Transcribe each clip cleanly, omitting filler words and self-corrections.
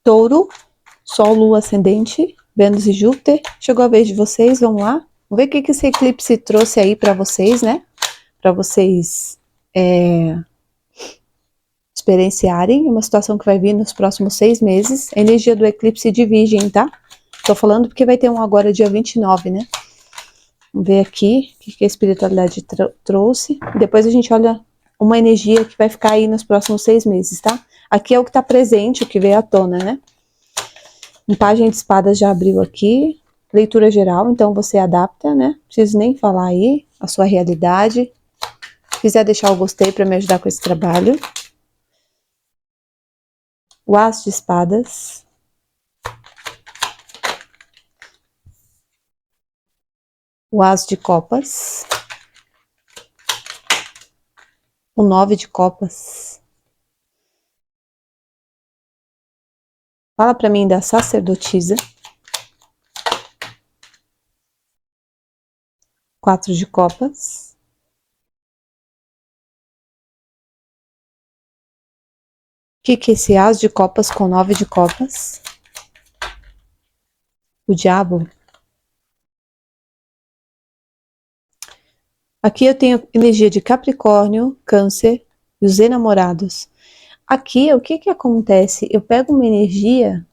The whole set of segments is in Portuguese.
Touro, Sol, Lua, Ascendente, Vênus e Júpiter. Chegou a vez de vocês, vamos lá. Vamos ver o que esse eclipse trouxe aí para vocês, né? Para vocês experienciarem uma situação que vai vir nos próximos 6 meses. A energia do eclipse de Virgem, tá? Tô falando porque vai ter um agora dia 29, né? Vamos ver aqui o que a espiritualidade trouxe. Depois a gente olha uma energia que vai ficar aí nos próximos 6 meses, tá? Aqui é o que tá presente, o que veio à tona, né? Um Pajem de Espadas já abriu aqui. Leitura geral, então você adapta, né? Não preciso nem falar aí a sua realidade. Se quiser deixar o gostei para me ajudar com esse trabalho. O As de Espadas. O As de Copas. O 9 de Copas. Fala para mim da Sacerdotisa. 4 de Copas. O que é esse As de Copas com 9 de Copas? O Diabo. Aqui eu tenho energia de Capricórnio, Câncer e os enamorados. Aqui, o que acontece? Eu pego uma energia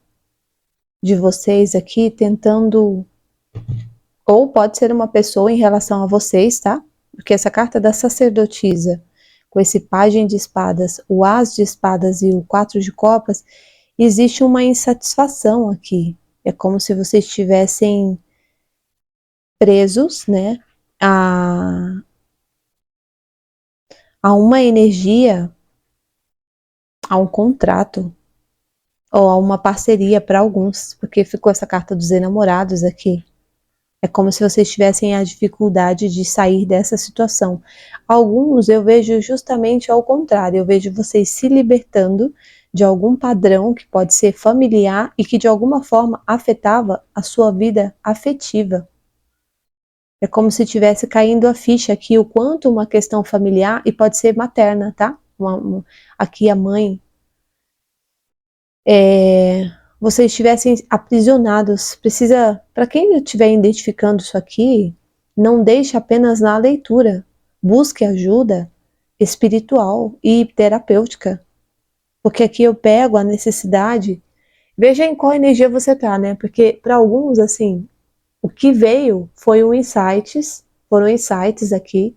de vocês aqui tentando... Ou pode ser uma pessoa em relação a vocês, tá? Porque essa carta da sacerdotisa, com esse Pajem de Espadas, o As de Espadas e o 4 de Copas, existe uma insatisfação aqui. É como se vocês estivessem presos, né? A uma energia, a um contrato, ou a uma parceria para alguns, porque ficou essa carta dos enamorados aqui. É como se vocês tivessem a dificuldade de sair dessa situação. Alguns eu vejo justamente ao contrário, eu vejo vocês se libertando de algum padrão que pode ser familiar e que de alguma forma afetava a sua vida afetiva. É como se tivesse caindo a ficha aqui o quanto uma questão familiar, e pode ser materna, tá? Aqui a mãe, vocês estivessem aprisionados. Precisa, para quem estiver identificando isso aqui, não deixe apenas na leitura. Busque ajuda espiritual e terapêutica. Porque aqui eu pego a necessidade. Veja em qual energia você tá, né? Porque para alguns, assim, o que veio foi foram insights aqui.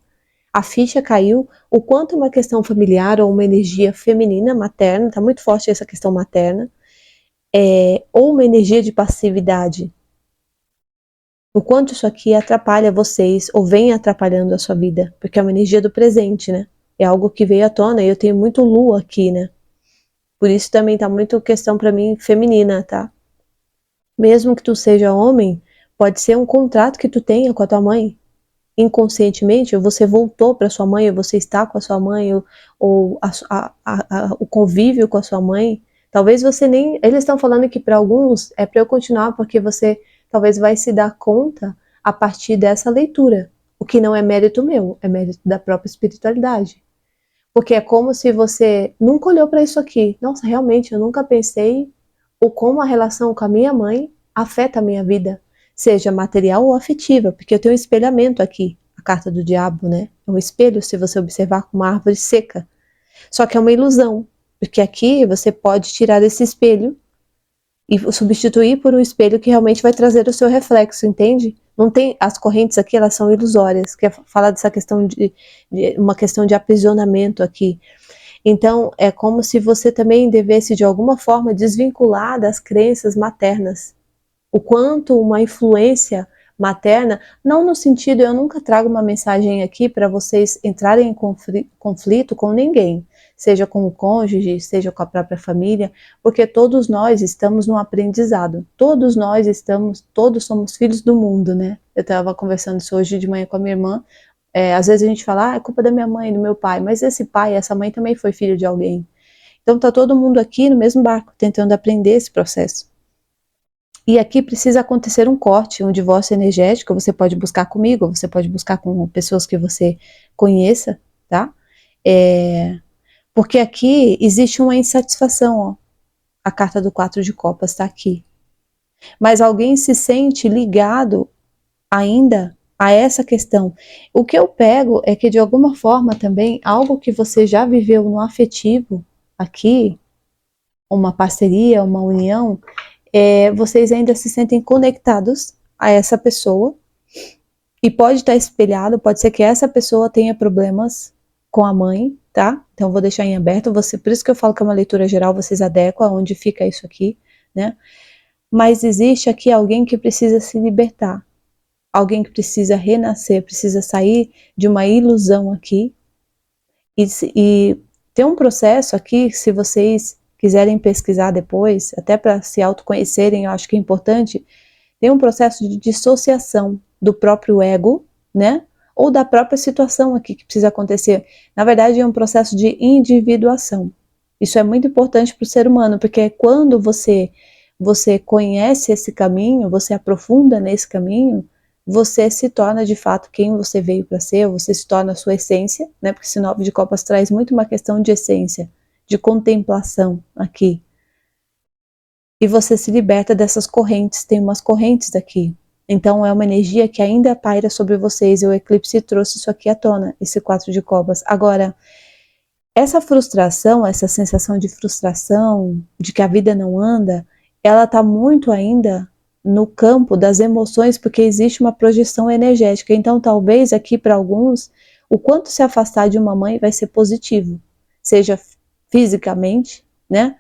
A ficha caiu, o quanto uma questão familiar ou uma energia feminina, materna, tá muito forte essa questão materna, ou uma energia de passividade. O quanto isso aqui atrapalha vocês, ou vem atrapalhando a sua vida, porque é uma energia do presente, né? É algo que veio à tona, e eu tenho muito lua aqui, né? Por isso também tá muito questão para mim feminina, tá? Mesmo que tu seja homem, pode ser um contrato que tu tenha com a tua mãe, inconscientemente, ou você voltou para sua mãe, ou você está com a sua mãe, ou o convívio com a sua mãe. Talvez você nem... Eles estão falando que para alguns é para eu continuar, porque você talvez vai se dar conta a partir dessa leitura. O que não é mérito meu, é mérito da própria espiritualidade. Porque é como se você nunca olhou para isso aqui. Nossa, realmente, eu nunca pensei o como a relação com a minha mãe afeta a minha vida, seja material ou afetiva, porque eu tenho um espelhamento aqui, a carta do diabo, né? É um espelho, se você observar, com uma árvore seca. Só que é uma ilusão, porque aqui você pode tirar esse espelho e substituir por um espelho que realmente vai trazer o seu reflexo, entende? Não tem, as correntes aqui, elas são ilusórias, que fala dessa questão de uma questão de aprisionamento aqui. Então, é como se você também devesse, de alguma forma, desvincular das crenças maternas. O quanto uma influência materna, não no sentido, eu nunca trago uma mensagem aqui para vocês entrarem em conflito com ninguém, seja com o cônjuge, seja com a própria família, porque todos nós estamos no aprendizado, todos somos filhos do mundo, né? Eu estava conversando isso hoje de manhã com a minha irmã, às vezes a gente fala, é culpa da minha mãe, do meu pai, mas esse pai, essa mãe também foi filho de alguém. Então tá todo mundo aqui no mesmo barco, tentando aprender esse processo. E aqui precisa acontecer um corte, um divórcio energético. Você pode buscar comigo, você pode buscar com pessoas que você conheça, tá? Porque aqui existe uma insatisfação, ó. A carta do 4 de copas está aqui. Mas alguém se sente ligado ainda a essa questão. O que eu pego é que de alguma forma também, algo que você já viveu no afetivo aqui, uma parceria, uma união, vocês ainda se sentem conectados a essa pessoa, e pode estar espelhado, pode ser que essa pessoa tenha problemas com a mãe, tá? Então vou deixar em aberto, por isso que eu falo que é uma leitura geral, vocês adequam aonde fica isso aqui, né? Mas existe aqui alguém que precisa se libertar, alguém que precisa renascer, precisa sair de uma ilusão aqui, e tem um processo aqui, se vocês quiserem pesquisar depois, até para se autoconhecerem, eu acho que é importante, tem um processo de dissociação do próprio ego, né? Ou da própria situação aqui que precisa acontecer. Na verdade, é um processo de individuação. Isso é muito importante para o ser humano, porque quando você conhece esse caminho, você aprofunda nesse caminho, você se torna de fato quem você veio para ser, você se torna a sua essência, né? Porque esse 9 de copas traz muito uma questão de essência, de contemplação aqui. E você se liberta dessas correntes, tem umas correntes aqui. Então é uma energia que ainda paira sobre vocês, e o eclipse trouxe isso aqui à tona, esse 4 de copas. Agora, essa frustração, essa sensação de frustração, de que a vida não anda, ela está muito ainda no campo das emoções, porque existe uma projeção energética. Então talvez aqui para alguns, o quanto se afastar de uma mãe vai ser positivo, seja fisicamente, né?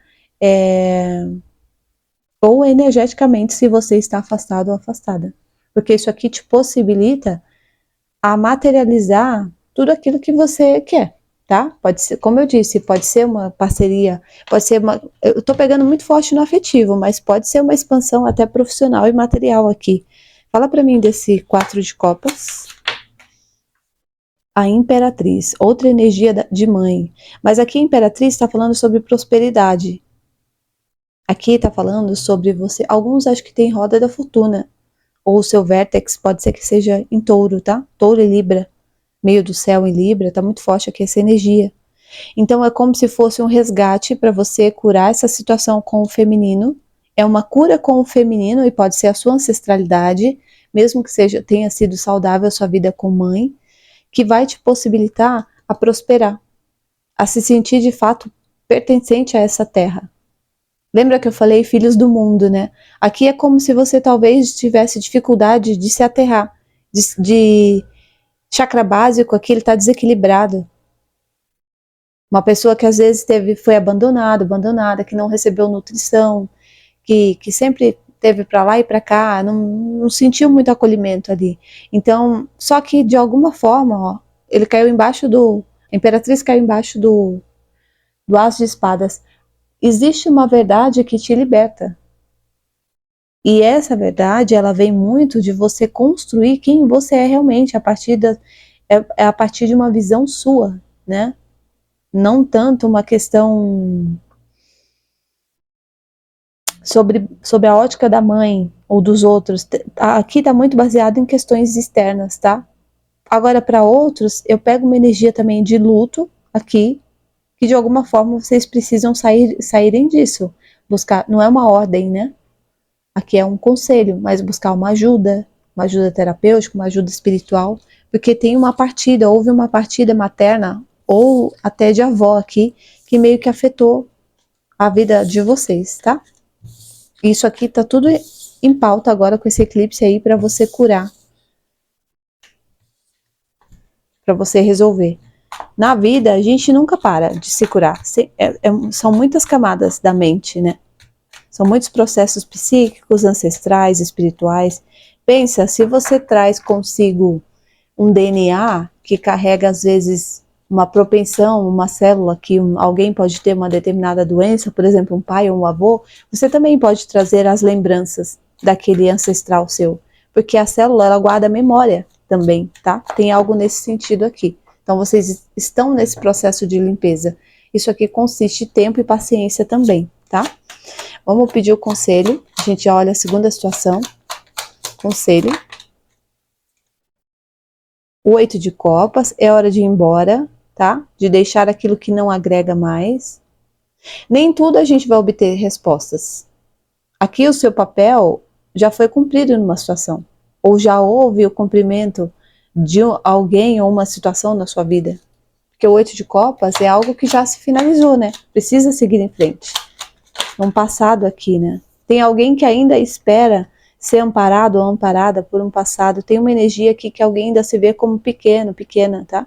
Ou energeticamente, se você está afastado ou afastada. Porque isso aqui te possibilita a materializar tudo aquilo que você quer, tá? Pode ser, como eu disse, pode ser uma parceria, pode ser uma... Eu tô pegando muito forte no afetivo, mas pode ser uma expansão até profissional e material aqui. Fala pra mim desse 4 de copas. A Imperatriz, outra energia de mãe. Mas aqui a Imperatriz está falando sobre prosperidade. Aqui está falando sobre você. Alguns acho que tem roda da fortuna. Ou o seu vértex pode ser que seja em touro, tá? Touro e Libra. Meio do céu em Libra. Tá muito forte aqui essa energia. Então é como se fosse um resgate para você curar essa situação com o feminino. É uma cura com o feminino e pode ser a sua ancestralidade. Mesmo que tenha sido saudável a sua vida com mãe. Que vai te possibilitar a prosperar. A se sentir de fato pertencente a essa terra. Lembra que eu falei filhos do mundo, né? Aqui é como se você talvez tivesse dificuldade de se aterrar, de chakra básico aqui ele está desequilibrado. Uma pessoa que às vezes foi abandonada, que não recebeu nutrição, que sempre teve para lá e para cá, não sentiu muito acolhimento ali. Então, só que de alguma forma, ó, ele caiu embaixo a Imperatriz caiu embaixo do As de Espadas. Existe uma verdade que te liberta. E essa verdade, ela vem muito de você construir quem você é realmente, a partir de uma visão sua, né? Não tanto uma questão sobre a ótica da mãe ou dos outros. Aqui está muito baseado em questões externas, tá? Agora, para outros, eu pego uma energia também de luto aqui, que de alguma forma vocês precisam saírem disso. Buscar, não é uma ordem, né? Aqui é um conselho, mas buscar uma ajuda terapêutica, uma ajuda espiritual, porque houve uma partida materna, ou até de avó aqui, que meio que afetou a vida de vocês, tá? Isso aqui tá tudo em pauta agora com esse eclipse aí para você curar, para você resolver. Na vida, a gente nunca para de se curar. São muitas camadas da mente, né? São muitos processos psíquicos, ancestrais, espirituais. Pensa, se você traz consigo um DNA que carrega, às vezes, uma propensão, uma célula que alguém pode ter uma determinada doença, por exemplo, um pai ou um avô, você também pode trazer as lembranças daquele ancestral seu. Porque a célula, ela guarda memória também, tá? Tem algo nesse sentido aqui. Então, vocês estão nesse processo de limpeza. Isso aqui consiste em tempo e paciência também, tá? Vamos pedir o conselho. A gente olha a segunda situação. Conselho. O 8 de copas. É hora de ir embora, tá? De deixar aquilo que não agrega mais. Nem tudo a gente vai obter respostas. Aqui o seu papel já foi cumprido numa situação, ou já houve o cumprimento de alguém ou uma situação na sua vida. Porque o 8 de copas é algo que já se finalizou, né? Precisa seguir em frente. Um passado aqui, né? Tem alguém que ainda espera ser amparado ou amparada por um passado. Tem uma energia aqui que alguém ainda se vê como pequeno, pequena, tá?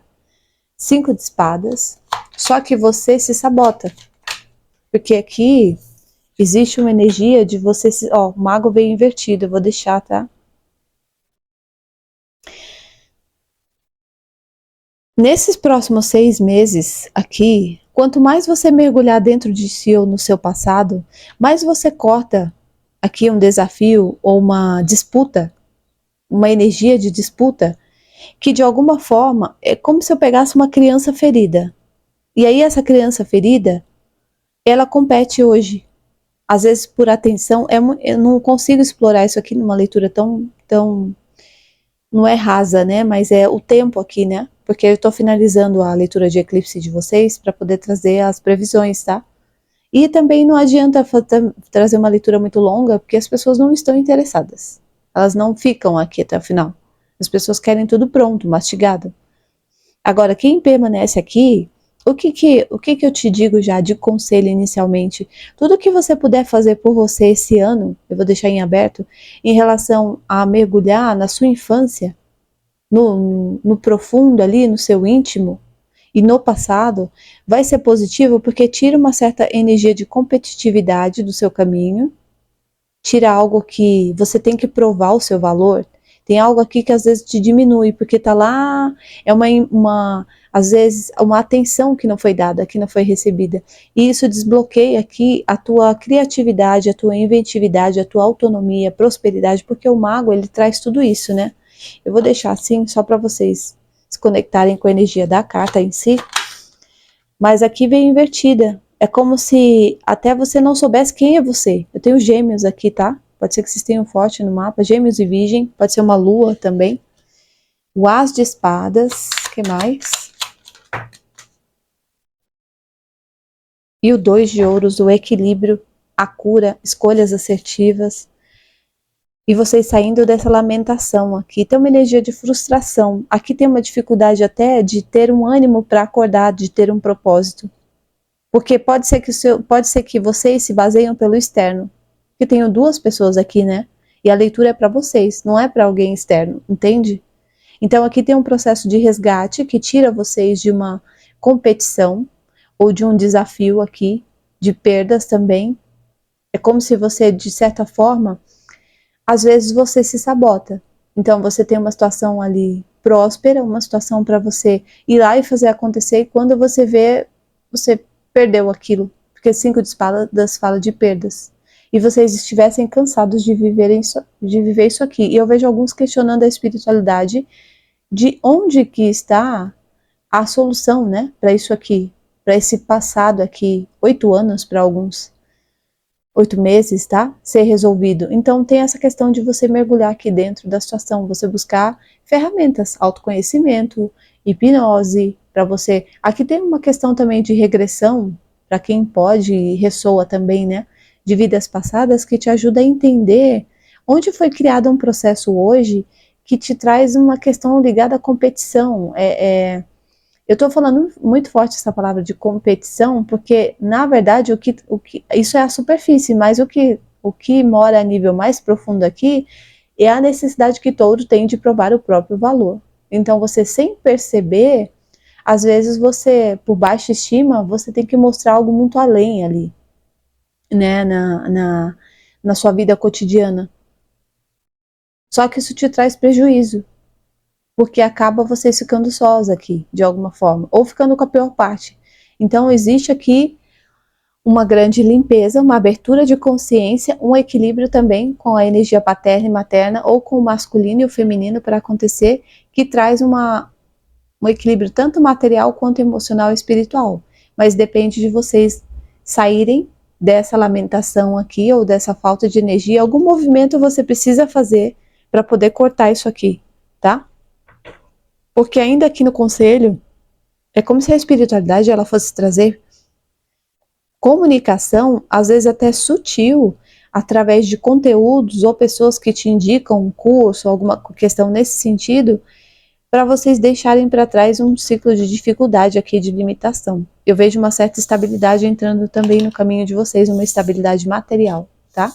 5 de espadas. Só que você se sabota. Porque aqui existe uma energia de você se... Ó, o mago veio invertido, eu vou deixar, tá? Nesses próximos 6 meses aqui, quanto mais você mergulhar dentro de si ou no seu passado, mais você corta aqui um desafio ou uma disputa, uma energia de disputa, que de alguma forma é como se eu pegasse uma criança ferida. E aí essa criança ferida, ela compete hoje. Às vezes por atenção, eu não consigo explorar isso aqui numa leitura tão não é rasa, né? Mas é o tempo aqui, né? Porque eu estou finalizando a leitura de eclipse de vocês para poder trazer as previsões, tá? E também não adianta trazer uma leitura muito longa, porque as pessoas não estão interessadas. Elas não ficam aqui até o final. As pessoas querem tudo pronto, mastigado. Agora, quem permanece aqui, o que eu te digo já de conselho inicialmente? Tudo que você puder fazer por você esse ano, eu vou deixar em aberto, em relação a mergulhar na sua infância, no profundo ali, no seu íntimo e no passado, vai ser positivo porque tira uma certa energia de competitividade do seu caminho, tira algo que você tem que provar o seu valor. Tem algo aqui que às vezes te diminui, porque tá lá, é às vezes, uma atenção que não foi dada, que não foi recebida. E isso desbloqueia aqui a tua criatividade, a tua inventividade, a tua autonomia, prosperidade, porque o mago, ele traz tudo isso, né? Eu vou deixar assim, só para vocês se conectarem com a energia da carta em si. Mas aqui veio invertida. É como se até você não soubesse quem é você. Eu tenho gêmeos aqui, tá? Pode ser que vocês tenham forte no mapa. Gêmeos e virgem. Pode ser uma lua também. O as de espadas. O que mais? E o 2 de ouros, o equilíbrio, a cura, escolhas assertivas. E vocês saindo dessa lamentação aqui. Tem uma energia de frustração. Aqui tem uma dificuldade até de ter um ânimo para acordar, de ter um propósito. Porque pode ser que vocês se baseiam pelo externo. Porque tenho duas pessoas aqui, né? E a leitura é para vocês, não é para alguém externo, entende? Então aqui tem um processo de resgate que tira vocês de uma competição ou de um desafio aqui, de perdas também. É como se você, de certa forma, às vezes você se sabota. Então você tem uma situação ali próspera, uma situação para você ir lá e fazer acontecer, e quando você vê, você perdeu aquilo, porque 5 de espadas fala de perdas. E vocês estivessem cansados de viver isso aqui. E eu vejo alguns questionando a espiritualidade, de onde que está a solução, né, para isso aqui, para esse passado aqui, 8 anos para alguns. 8 meses, tá? Ser resolvido. Então tem essa questão de você mergulhar aqui dentro da situação, você buscar ferramentas, autoconhecimento, hipnose, para você. Aqui tem uma questão também de regressão, para quem pode e ressoa também, né? De vidas passadas, que te ajuda a entender onde foi criado um processo hoje que te traz uma questão ligada à competição. Eu estou falando muito forte essa palavra de competição, porque, na verdade, isso é a superfície, mas o que mora a nível mais profundo aqui é a necessidade que todo tem de provar o próprio valor. Então, você, sem perceber, às vezes você, por baixa estima, você tem que mostrar algo muito além ali, né, na sua vida cotidiana. Só que isso te traz prejuízo, porque acaba vocês ficando sós aqui, de alguma forma, ou ficando com a pior parte. Então existe aqui uma grande limpeza, uma abertura de consciência, um equilíbrio também com a energia paterna e materna, ou com o masculino e o feminino para acontecer, que traz um equilíbrio tanto material quanto emocional e espiritual. Mas depende de vocês saírem dessa lamentação aqui, ou dessa falta de energia. Algum movimento você precisa fazer para poder cortar isso aqui, tá? Porque ainda aqui no conselho, é como se a espiritualidade ela fosse trazer comunicação, às vezes até sutil, através de conteúdos ou pessoas que te indicam um curso, alguma questão nesse sentido, para vocês deixarem para trás um ciclo de dificuldade aqui, de limitação. Eu vejo uma certa estabilidade entrando também no caminho de vocês, uma estabilidade material, tá?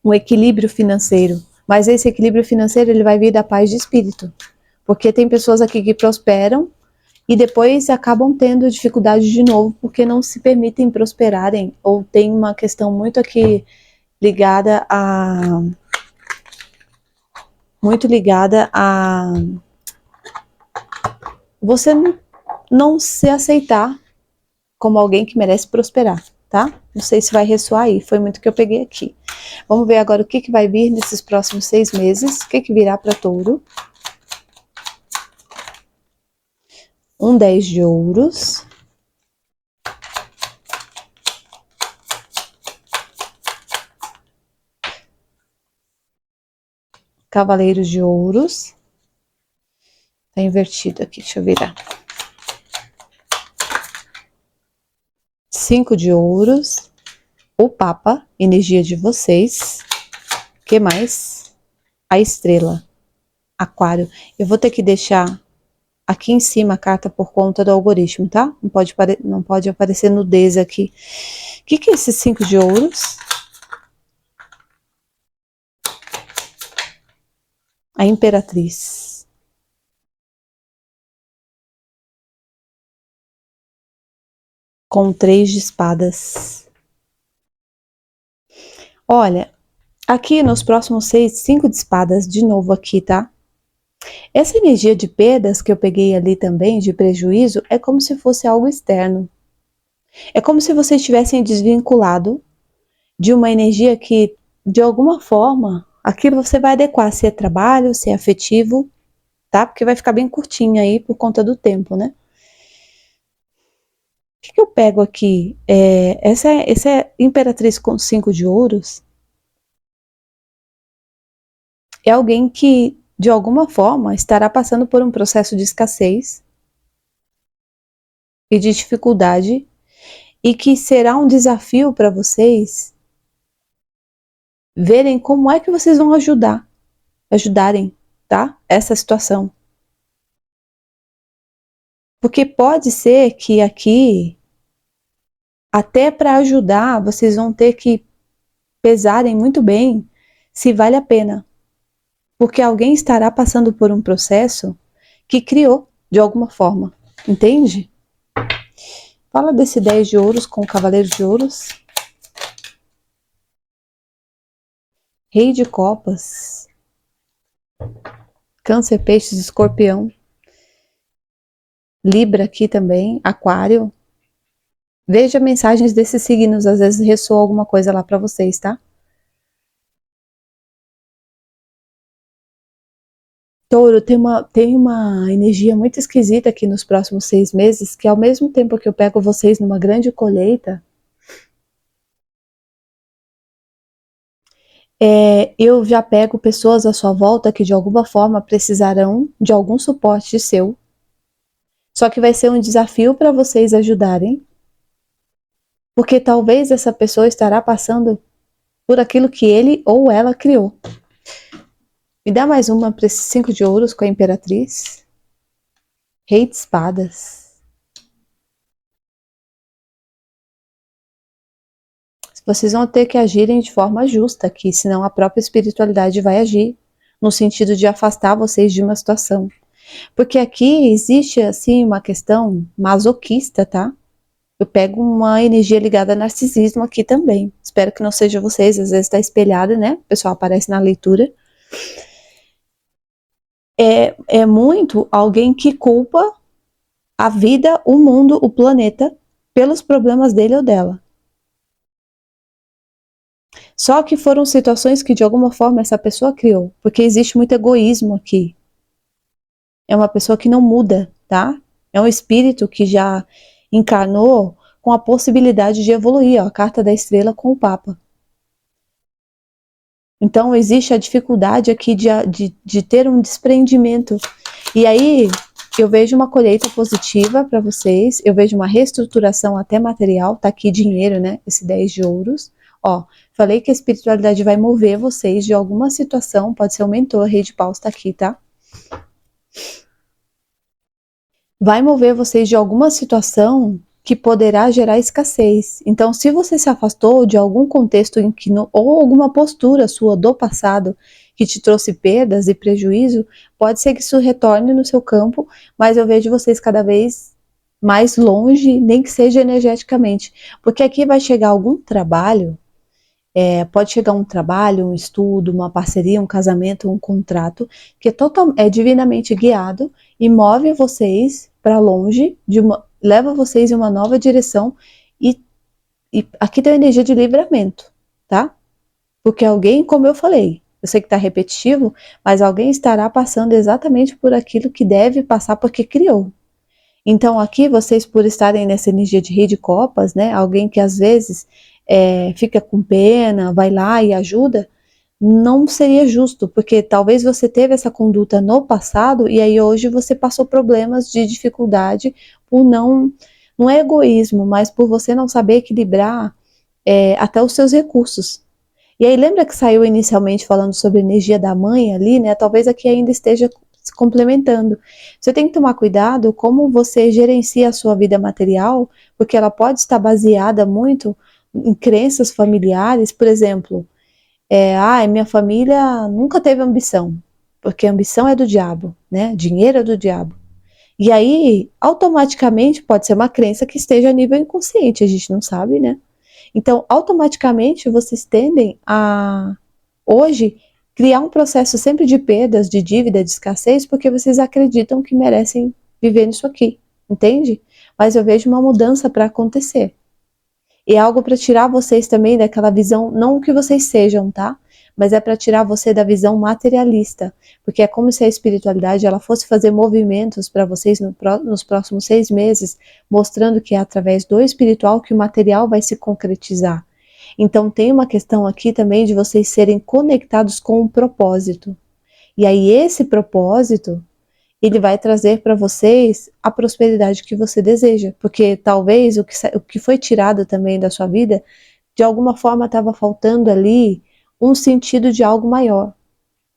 Um equilíbrio financeiro. Mas esse equilíbrio financeiro, ele vai vir da paz de espírito. Porque tem pessoas aqui que prosperam e depois acabam tendo dificuldade de novo, porque não se permitem prosperarem, ou tem uma questão muito aqui ligada a você não se aceitar como alguém que merece prosperar, tá? Não sei se vai ressoar aí, foi muito que eu peguei aqui. Vamos ver agora o que vai vir nesses próximos 6 meses, o que virá para Touro. Um 10 de ouros. Cavaleiro de ouros. Tá invertido aqui, deixa eu virar. 5 de ouros. O Papa, energia de vocês. O que mais? A estrela. Aquário. Eu vou ter que deixar aqui em cima a carta por conta do algoritmo, tá? Não pode aparecer nudez aqui. O que é esse 5 de ouros? A Imperatriz. Com 3 de espadas. Olha, aqui nos próximos 5 de espadas, de novo aqui, tá? Essa energia de perdas que eu peguei ali também, de prejuízo, é como se fosse algo externo. É como se vocês tivessem desvinculado de uma energia que, de alguma forma, aquilo você vai adequar, se é trabalho, se é afetivo, tá? Porque vai ficar bem curtinho aí por conta do tempo, né? O que eu pego aqui? Essa Imperatriz com 5 de ouros é alguém que, de alguma forma, estará passando por um processo de escassez e de dificuldade, e que será um desafio para vocês verem como é que vocês vão ajudarem, tá? Essa situação. Porque pode ser que aqui, até para ajudar, vocês vão ter que pesarem muito bem se vale a pena. Porque alguém estará passando por um processo que criou de alguma forma, entende? Fala desse 10 de ouros com o Cavaleiro de ouros. Rei de copas. Câncer, peixes, escorpião. Libra aqui também, aquário. Veja mensagens desses signos, às vezes ressoa alguma coisa lá para vocês, tá? Touro, tem uma energia muito esquisita aqui nos próximos 6 meses, que ao mesmo tempo que eu pego vocês numa grande colheita, eu já pego pessoas à sua volta que de alguma forma precisarão de algum suporte seu. Só que vai ser um desafio para vocês ajudarem, porque talvez essa pessoa estará passando por aquilo que ele ou ela criou. Me dá mais uma para esses 5 de ouros com a Imperatriz. Rei de espadas. Vocês vão ter que agirem de forma justa aqui, senão a própria espiritualidade vai agir no sentido de afastar vocês de uma situação. Porque aqui existe, assim, uma questão masoquista, tá? Eu pego uma energia ligada a narcisismo aqui também. Espero que não seja vocês, às vezes está espelhada, né? O pessoal aparece na leitura. É muito alguém que culpa a vida, o mundo, o planeta, pelos problemas dele ou dela. Só que foram situações que de alguma forma essa pessoa criou, porque existe muito egoísmo aqui. É uma pessoa que não muda, tá? É um espírito que já encarnou com a possibilidade de evoluir, ó, a carta da estrela com o Papa. Então existe a dificuldade aqui de ter um desprendimento. E aí Eu vejo uma colheita positiva para vocês, eu vejo uma reestruturação até material, tá aqui dinheiro, né? Esse 10 de ouros. Ó, falei que a espiritualidade vai mover vocês de alguma situação, pode ser um mentor, rei de paus tá aqui, tá? Vai mover vocês de alguma situação que poderá gerar escassez. Então, se você se afastou de algum contexto em que ou alguma postura sua do passado que te trouxe perdas e prejuízo, pode ser que isso retorne no seu campo, mas eu vejo vocês cada vez mais longe, nem que seja energeticamente, porque aqui vai chegar algum trabalho, pode chegar um trabalho, um estudo, uma parceria, um casamento, um contrato, que é divinamente guiado e move vocês para longe, leva vocês em uma nova direção e aqui tem a energia de livramento, tá? Porque alguém, como eu falei, eu sei que está repetitivo, mas alguém estará passando exatamente por aquilo que deve passar porque criou. Então aqui vocês, por estarem nessa energia de rei de copas, né, alguém que às vezes fica com pena, vai lá e ajuda, não seria justo, porque talvez você teve essa conduta no passado e aí hoje você passou problemas de dificuldade por não é egoísmo, mas por você não saber equilibrar até os seus recursos. E aí lembra que saiu inicialmente falando sobre a energia da mãe ali, né? Talvez aqui ainda esteja se complementando. Você tem que tomar cuidado como você gerencia a sua vida material, porque ela pode estar baseada muito em crenças familiares, por exemplo, minha família nunca teve ambição, porque ambição é do diabo, né? Dinheiro é do diabo. E aí, automaticamente, pode ser uma crença que esteja a nível inconsciente, a gente não sabe, né? Então, automaticamente, vocês tendem a, hoje, criar um processo sempre de perdas, de dívida, de escassez, porque vocês acreditam que merecem viver nisso aqui, entende? Mas eu vejo uma mudança para acontecer. E é algo para tirar vocês também daquela visão, não que vocês sejam, tá? Mas é para tirar você da visão materialista, porque é como se a espiritualidade ela fosse fazer movimentos para vocês nos próximos 6 meses, mostrando que é através do espiritual que o material vai se concretizar. Então tem uma questão aqui também de vocês serem conectados com um propósito. E aí esse propósito ele vai trazer para vocês a prosperidade que você deseja, porque talvez o que foi tirado também da sua vida, de alguma forma estava faltando ali um sentido de algo maior,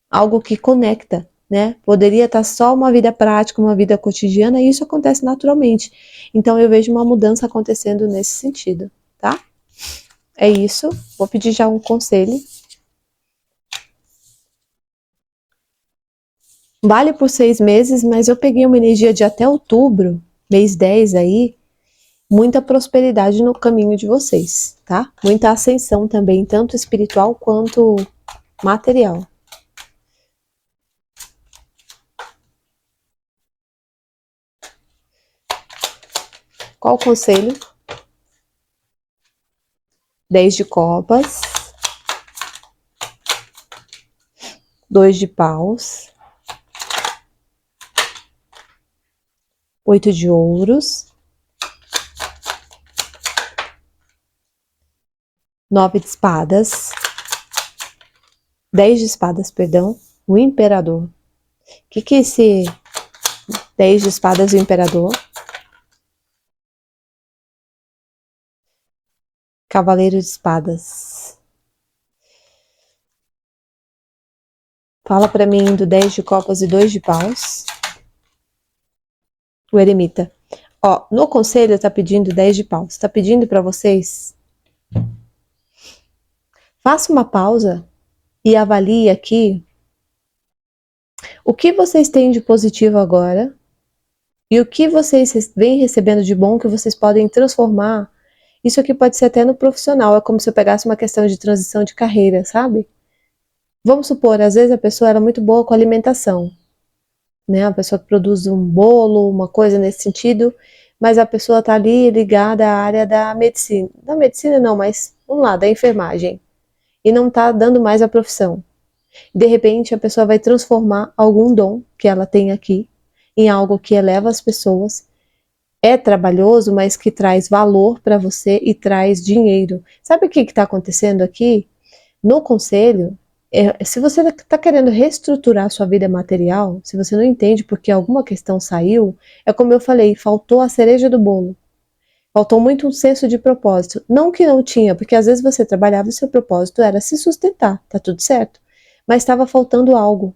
algo que conecta, né? Poderia estar só uma vida prática, uma vida cotidiana, e isso acontece naturalmente. Então eu vejo uma mudança acontecendo nesse sentido, tá? É isso, vou pedir já um conselho. Vale por 6 meses, mas eu peguei uma energia de até outubro, mês 10 aí, muita prosperidade no caminho de vocês, tá? Muita ascensão também, tanto espiritual quanto material. Qual o conselho? 10 de copas, 2 de paus, 8 de ouros, 9 de espadas, 10 de espadas, perdão, o imperador. O que é esse 10 de espadas e o imperador? Cavaleiro de espadas. Fala pra mim do 10 de copas e 2 de paus. O eremita. Ó, no conselho tá pedindo 10 de paus. Tá pedindo pra vocês. Faça uma pausa e avalie aqui o que vocês têm de positivo agora e o que vocês vêm recebendo de bom que vocês podem transformar. Isso aqui pode ser até no profissional, é como se eu pegasse uma questão de transição de carreira, sabe? Vamos supor, às vezes a pessoa era muito boa com alimentação, né? A pessoa que produz um bolo, uma coisa nesse sentido, mas a pessoa tá ali ligada à área da medicina. Da medicina não, mas vamos lá, da enfermagem. E não tá dando mais a profissão. De repente a pessoa vai transformar algum dom que ela tem aqui em algo que eleva as pessoas. É trabalhoso, mas que traz valor para você e traz dinheiro. Sabe o que está acontecendo aqui? No conselho, se você está querendo reestruturar a sua vida material, se você não entende porque alguma questão saiu, é como eu falei, faltou a cereja do bolo. Faltou muito um senso de propósito. Não que não tinha, porque às vezes você trabalhava e seu propósito era se sustentar, tá tudo certo. Mas estava faltando algo.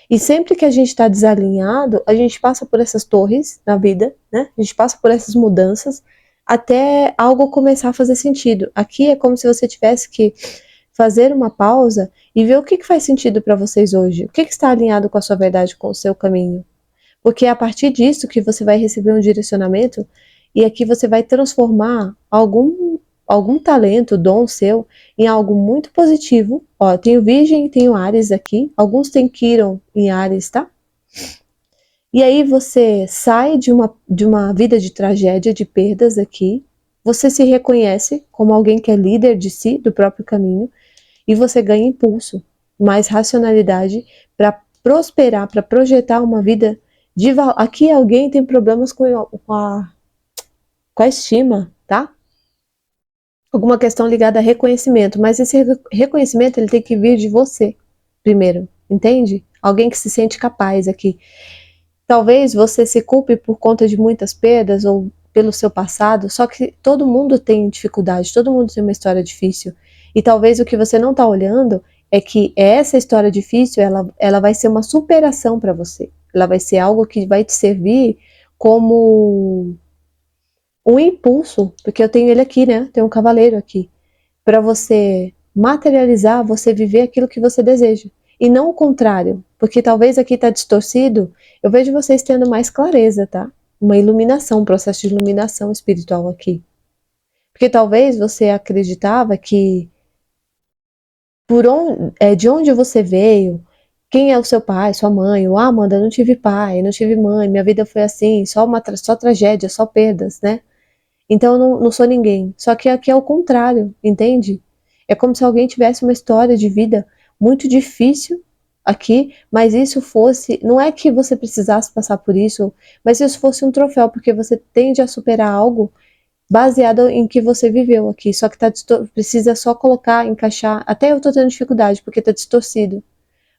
E sempre que a gente está desalinhado, a gente passa por essas torres na vida, né? A gente passa por essas mudanças até algo começar a fazer sentido. Aqui é como se você tivesse que fazer uma pausa e ver o que faz sentido para vocês hoje. O que está alinhado com a sua verdade, com o seu caminho. Porque é a partir disso que você vai receber um direcionamento e aqui você vai transformar algum talento, dom seu, em algo muito positivo. Ó, tenho Virgem e tenho Áries aqui. Alguns têm Quiron em Áries, tá? E aí você sai de uma vida de tragédia, de perdas aqui. Você se reconhece como alguém que é líder de si, do próprio caminho. E você ganha impulso, mais racionalidade para prosperar, para projetar uma vida de valor. Aqui alguém tem problemas com a estima, tá? Alguma questão ligada a reconhecimento, mas esse reconhecimento ele tem que vir de você primeiro, entende? Alguém que se sente capaz aqui. Talvez você se culpe por conta de muitas perdas ou pelo seu passado, só que todo mundo tem dificuldade, todo mundo tem uma história difícil. E talvez o que você não está olhando é que essa história difícil, ela vai ser uma superação para você. Ela vai ser algo que vai te servir como um impulso, porque eu tenho ele aqui, né? Tem um cavaleiro aqui, para você materializar, você viver aquilo que você deseja. E não o contrário, porque talvez aqui está distorcido, eu vejo vocês tendo mais clareza, tá? Uma iluminação, um processo de iluminação espiritual aqui. Porque talvez você acreditava que de onde você veio, quem é o seu pai, sua mãe, ou Amanda, não tive pai, não tive mãe, minha vida foi assim, só tragédia, só perdas, né? Então eu não sou ninguém. Só que aqui é o contrário, entende? É como se alguém tivesse uma história de vida muito difícil aqui, mas isso fosse, não é que você precisasse passar por isso, mas isso fosse um troféu, porque você tende a superar algo baseado em que você viveu aqui, só que precisa só colocar, encaixar, até eu tô tendo dificuldade, porque tá distorcido.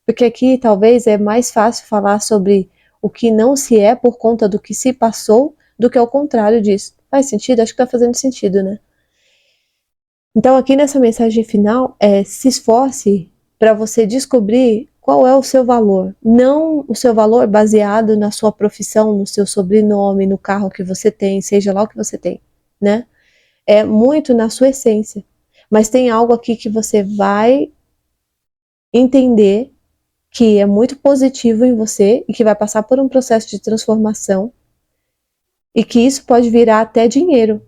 Porque aqui talvez é mais fácil falar sobre o que não se é por conta do que se passou, do que ao contrário disso. Faz sentido? Acho que tá fazendo sentido, né? Então aqui nessa mensagem final, se esforce para você descobrir qual é o seu valor. Não o seu valor baseado na sua profissão, no seu sobrenome, no carro que você tem, seja lá o que você tem, né? É muito na sua essência. Mas tem algo aqui que você vai entender que é muito positivo em você e que vai passar por um processo de transformação e que isso pode virar até dinheiro.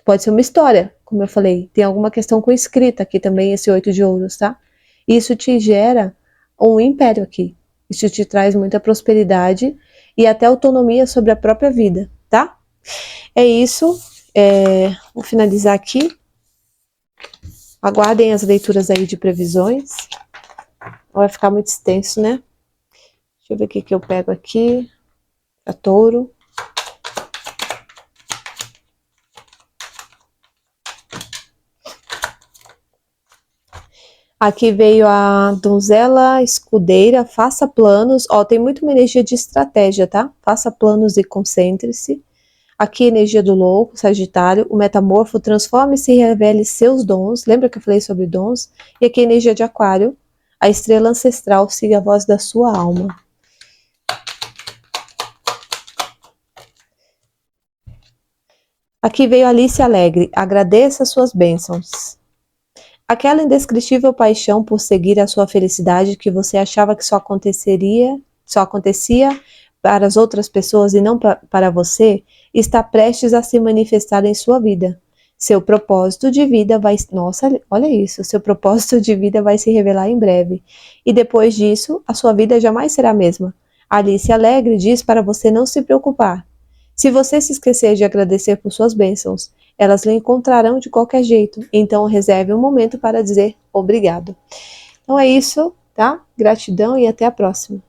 Pode ser uma história, como eu falei. Tem alguma questão com escrita aqui também, esse 8 de ouros, tá? Isso te gera um império aqui. Isso te traz muita prosperidade e até autonomia sobre a própria vida, tá? É isso. Vou finalizar aqui. Aguardem as leituras aí de previsões. Vai ficar muito extenso, né? Deixa eu ver o que eu pego aqui. Para touro. Aqui veio a donzela escudeira, faça planos. Ó, tem muito uma energia de estratégia, tá? Faça planos e concentre-se. Aqui energia do louco, Sagitário, o metamorfo, transforme-se e revele seus dons. Lembra que eu falei sobre dons? E aqui energia de Aquário, a estrela ancestral, siga a voz da sua alma. Aqui veio Alice Alegre, agradeça suas bênçãos. Aquela indescritível paixão por seguir a sua felicidade que você achava que só acontecia para as outras pessoas e não para você, está prestes a se manifestar em sua vida. Seu propósito de vida vai... Nossa, olha isso. Seu propósito de vida vai se revelar em breve. E depois disso, a sua vida jamais será a mesma. Alice Alegre diz para você não se preocupar. Se você se esquecer de agradecer por suas bênçãos, elas lhe encontrarão de qualquer jeito. Então reserve um momento para dizer obrigado. Então é isso, tá? Gratidão e até a próxima.